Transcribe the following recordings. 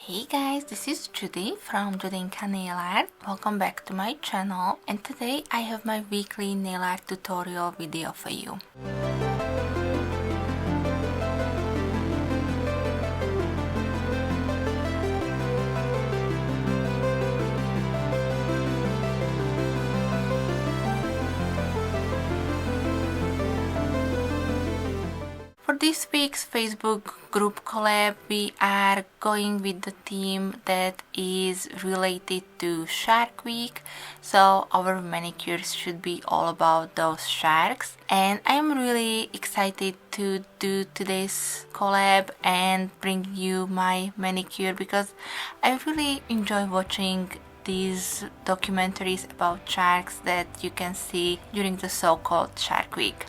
Hey guys, this is Judy from Judita Nail Art. Welcome back to my channel, and today I have my weekly nail art tutorial video for you. For this week's Facebook group collab, we are going with the theme that is related to Shark Week. So our manicures should be all about those sharks. And I'm really excited to do today's collab and bring you my manicure because I really enjoy watching these documentaries about sharks that you can see during the so-called Shark Week.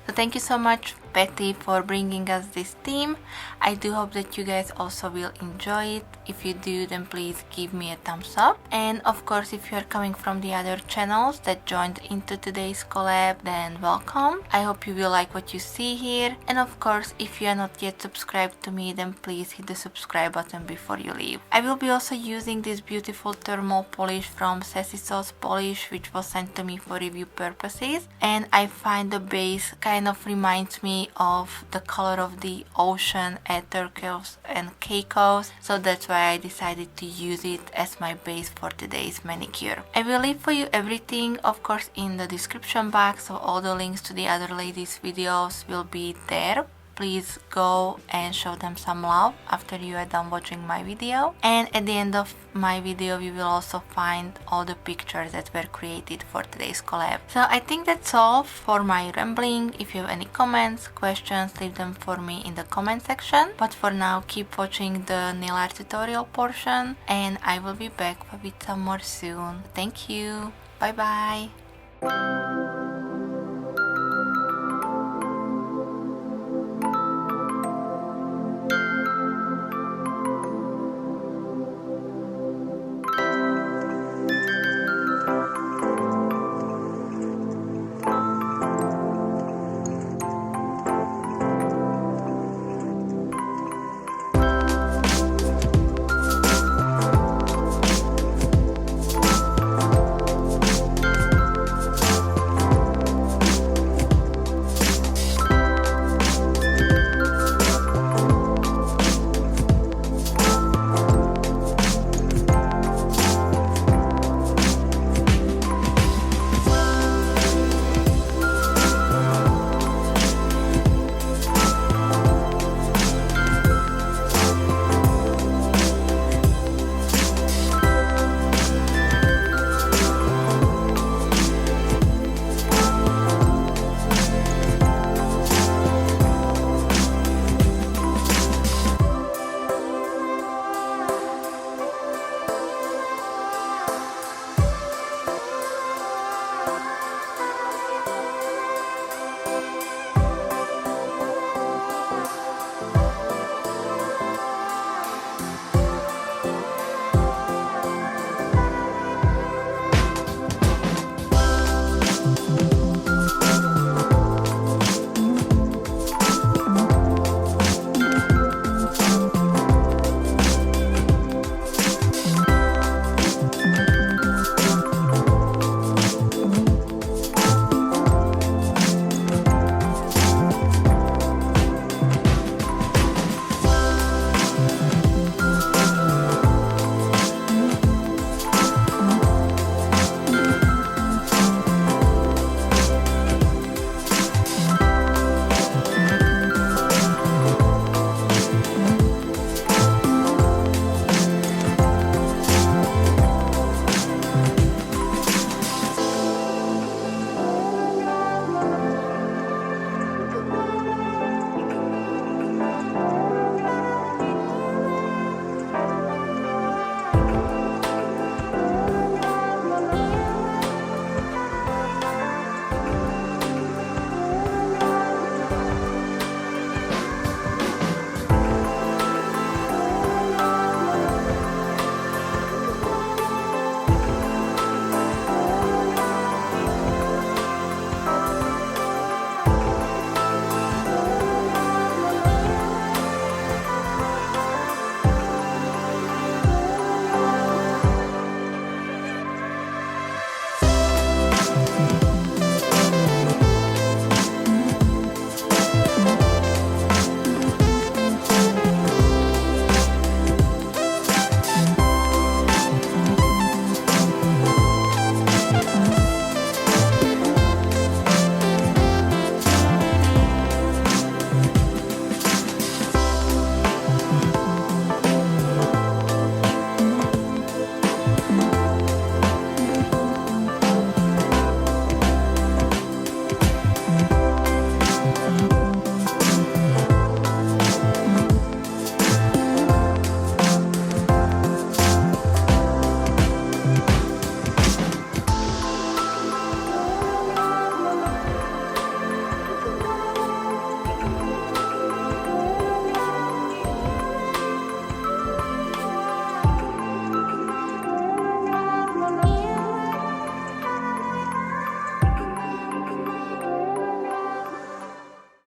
So thank you so much, Betty, for bringing us this theme. I do hope that you guys also will enjoy it. If you do, then please give me a thumbs up. And of course, if you are coming from the other channels that joined into today's collab, then welcome. I hope you will like what you see here. And of course, if you are not yet subscribed to me, then please hit the subscribe button before you leave. I will be also using this beautiful thermal polish from Sassy Sauce Polish, which was sent to me for review purposes. And I find the base kind of reminds me of the color of the ocean at turquoise and caicos, so that's why I decided to use it as my base for today's manicure. I will leave for you everything, of course, in the description box, so all the links to the other ladies' videos will be there. Please go and show them some love after you are done watching my video. And at the end of my video, you will also find all the pictures that were created for today's collab. So I think that's all for my rambling. If you have any comments, questions, leave them for me in the comment section. But for now, keep watching the nail art tutorial portion, and I will be back with some more soon. Thank you. Bye bye.